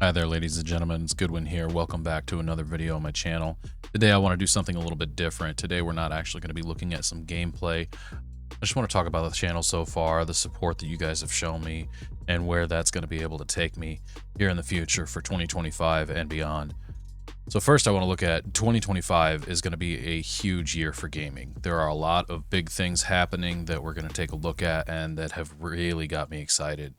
Hi there, ladies and gentlemen. It's Goodwin here. Welcome back to another video on my channel. Today I want to do something a little bit different. Today we're not actually going to be looking at some gameplay. I just want to talk about the channel so far, the support that you guys have shown me, and where that's going to be able to take me here in the future for 2025 and beyond. So first I want to look at 2025 is going to be a huge year for gaming. There are a lot of big things happening that we're going to take a look at and that have really got me excited.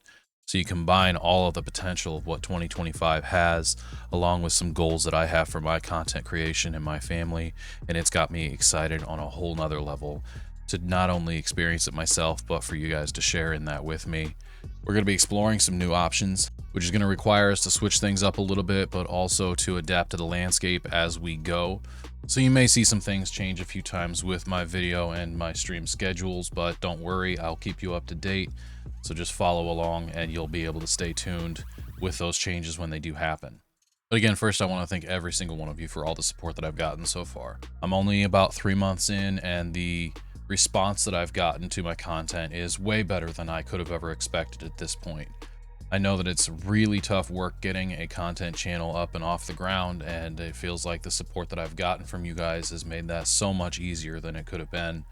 So you combine all of the potential of what 2025 has, along with some goals that I have for my content creation and my family, and it's got me excited on a whole nother level to not only experience it myself, but for you guys to share in that with me. We're going to be exploring some new options, which is going to require us to switch things up a little bit, but also to adapt to the landscape as we go. So you may see some things change a few times with my video and my stream schedules, but don't worry, I'll keep you up to date. So just follow along and you'll be able to stay tuned with those changes when they do happen. But again, first I want to thank every single one of you for all the support that I've gotten so far. I'm only about 3 months in, and the response that I've gotten to my content is way better than I could have ever expected at this point. I know that it's really tough work getting a content channel up and off the ground, and it feels like the support that I've gotten from you guys has made that so much easier than it could have been.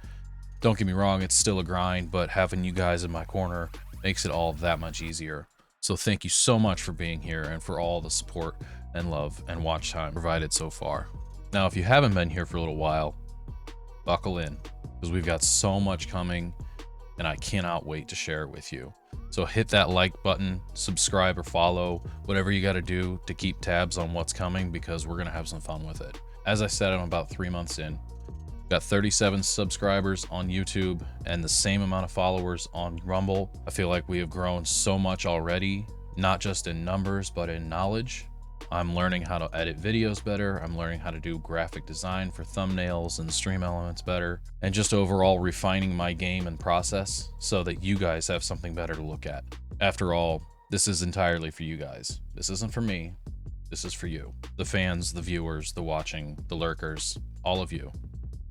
Don't get me wrong, it's still a grind, but having you guys in my corner makes it all that much easier. So thank you so much for being here and for all the support and love and watch time provided so far. Now, if you haven't been here for a little while, buckle in, because we've got so much coming and I cannot wait to share it with you. So hit that like button, subscribe or follow, whatever you got to do to keep tabs on what's coming, because we're going to have some fun with it. As I said, I'm about 3 months in. Got 37 subscribers on YouTube and the same amount of followers on Rumble. I feel like we have grown so much already, not just in numbers, but in knowledge. I'm learning how to edit videos better. I'm learning how to do graphic design for thumbnails and stream elements better, and just overall refining my game and process so that you guys have something better to look at. After all, this is entirely for you guys. This isn't for me. This is for you. The fans, the viewers, the watching, the lurkers, all of you.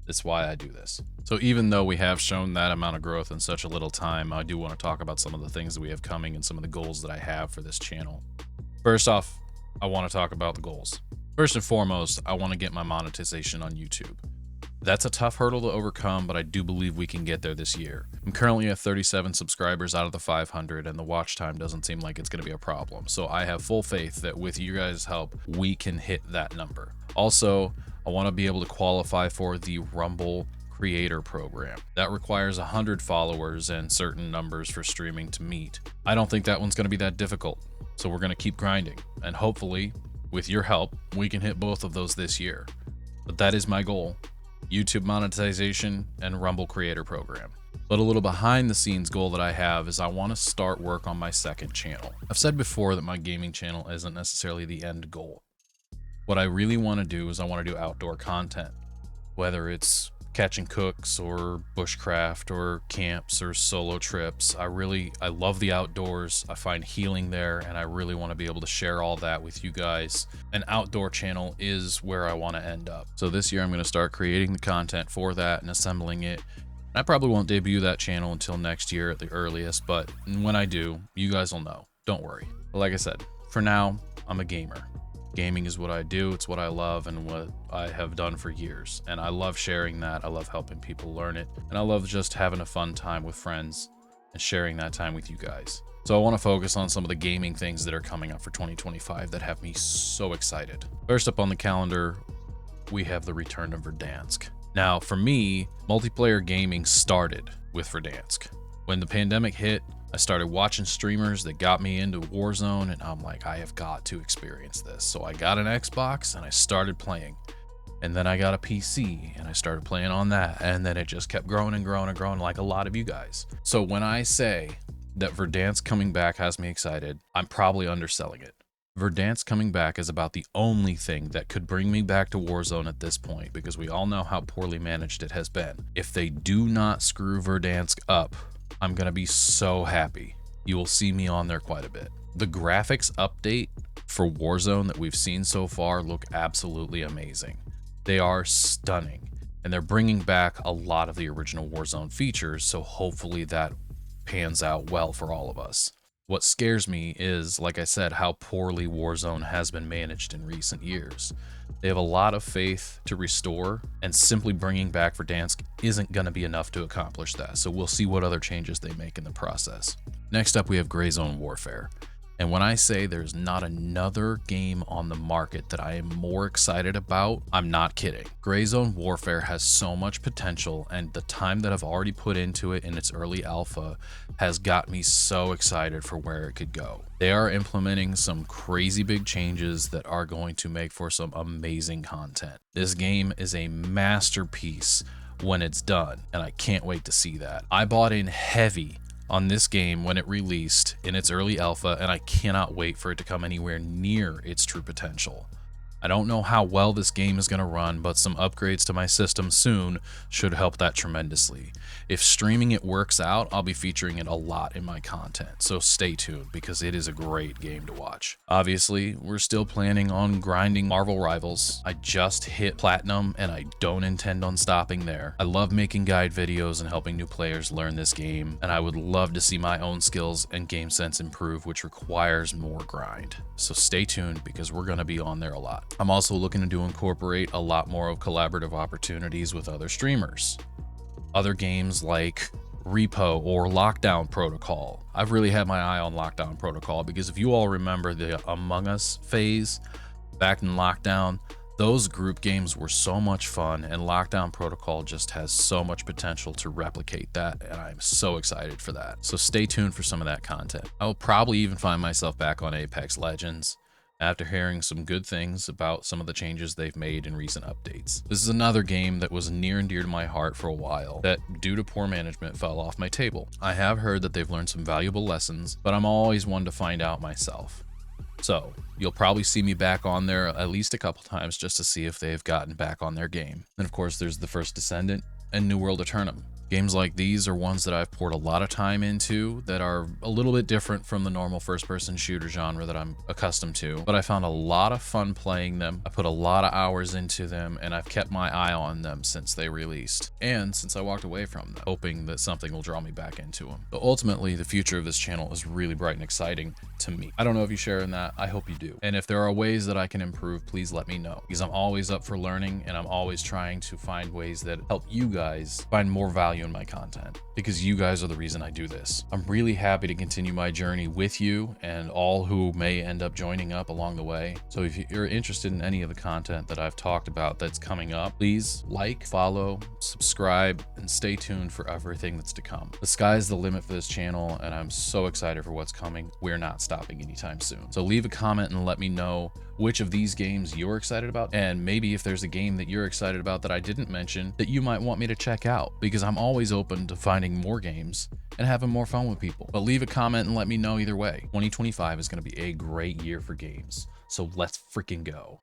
That's why I do this. So even though we have shown that amount of growth in such a little time, I do want to talk about some of the things that we have coming and some of the goals that I have for this channel. First off, I want to talk about the goals. First and foremost, I want to get my monetization on YouTube. That's a tough hurdle to overcome, but I do believe we can get there this year. I'm currently at 37 subscribers out of the 500, and the watch time doesn't seem like it's going to be a problem. So I have full faith that with you guys' help, we can hit that number. Also, I want to be able to qualify for the Rumble Creator Program. That requires 100 followers and certain numbers for streaming to meet. I don't think that one's going to be that difficult, so we're going to keep grinding, and hopefully, with your help, we can hit both of those this year. But that is my goal: YouTube monetization and Rumble Creator Program. But a little behind the scenes goal that I have is I want to start work on my second channel. I've said before that my gaming channel isn't necessarily the end goal. What I really want to do is I want to do outdoor content, whether it's catching cooks or bushcraft or camps or solo trips. I love the outdoors. I find healing there, and I really want to be able to share all that with you guys. An outdoor channel is where I want to end up. So this year I'm going to start creating the content for that and assembling it. I probably won't debut that channel until next year at the earliest, but when I do, you guys will know. Don't worry. But like I said, for now, I'm a gamer. Gaming is what I do, it's what I love, and what I have done for years. And I love sharing that, I love helping people learn it, and I love just having a fun time with friends and sharing that time with you guys. So I want to focus on some of the gaming things that are coming up for 2025 that have me so excited. First up on the calendar, we have the return of Verdansk. Now, for me, multiplayer gaming started with Verdansk. When the pandemic hit, I started watching streamers that got me into Warzone, and I'm like, I have got to experience this. So I got an Xbox and I started playing. And then I got a PC and I started playing on that. And then it just kept growing and growing and growing, like a lot of you guys. So when I say that Verdansk coming back has me excited, I'm probably underselling it. Verdansk coming back is about the only thing that could bring me back to Warzone at this point, because we all know how poorly managed it has been. If they do not screw Verdansk up, I'm going to be so happy. You will see me on there quite a bit. The graphics update for Warzone that we've seen so far look absolutely amazing. They are stunning, and they're bringing back a lot of the original Warzone features, so hopefully that pans out well for all of us. What scares me is, like I said, how poorly Warzone has been managed in recent years. They have a lot of faith to restore, and simply bringing back Verdansk isn't going to be enough to accomplish that, so we'll see what other changes they make in the process. Next up, we have Gray Zone Warfare. And when I say there's not another game on the market that I am more excited about, I'm not kidding. Gray Zone Warfare has so much potential, and the time that I've already put into it in its early alpha has got me so excited for where it could go. They are implementing some crazy big changes that are going to make for some amazing content. This game is a masterpiece when it's done, and I can't wait to see that. I bought in heavy on this game when it released in its early alpha, and I cannot wait for it to come anywhere near its true potential. I don't know how well this game is going to run, but some upgrades to my system soon should help that tremendously. If streaming it works out, I'll be featuring it a lot in my content, so stay tuned because it is a great game to watch. Obviously, we're still planning on grinding Marvel Rivals. I just hit Platinum and I don't intend on stopping there. I love making guide videos and helping new players learn this game, and I would love to see my own skills and game sense improve, which requires more grind. So stay tuned because we're going to be on there a lot. I'm also looking to incorporate a lot more of collaborative opportunities with other streamers. Other games like Repo or Lockdown Protocol. I've really had my eye on Lockdown Protocol because if you all remember the Among Us phase back in Lockdown, those group games were so much fun, and Lockdown Protocol just has so much potential to replicate that, and I'm so excited for that. So stay tuned for some of that content. I will probably even find myself back on Apex Legends after hearing some good things about some of the changes they've made in recent updates. This is another game that was near and dear to my heart for a while that, due to poor management, fell off my table. I have heard that they've learned some valuable lessons, but I'm always one to find out myself. So you'll probably see me back on there at least a couple times just to see if they've gotten back on their game. And of course, there's The First Descendant and New World Eternum. Games like these are ones that I've poured a lot of time into that are a little bit different from the normal first-person shooter genre that I'm accustomed to, but I found a lot of fun playing them. I put a lot of hours into them, and I've kept my eye on them since they released, and since I walked away from them, hoping that something will draw me back into them. But ultimately, the future of this channel is really bright and exciting to me. I don't know if you share in that. I hope you do. And if there are ways that I can improve, please let me know, because I'm always up for learning, and I'm always trying to find ways that help you guys find more value in my content, because you guys are the reason I do this. I'm really happy to continue my journey with you and all who may end up joining up along the way. So if you're interested in any of the content that I've talked about that's coming up, please like, follow, subscribe, and stay tuned for everything that's to come. The sky's the limit for this channel, and I'm so excited for what's coming. We're not stopping anytime soon. So leave a comment and let me know which of these games you're excited about, and maybe if there's a game that you're excited about that I didn't mention that you might want me to check out, because I'm always open to finding more games and having more fun with people. But leave a comment and let me know either way. 2025 is going to be a great year for games, so let's freaking go.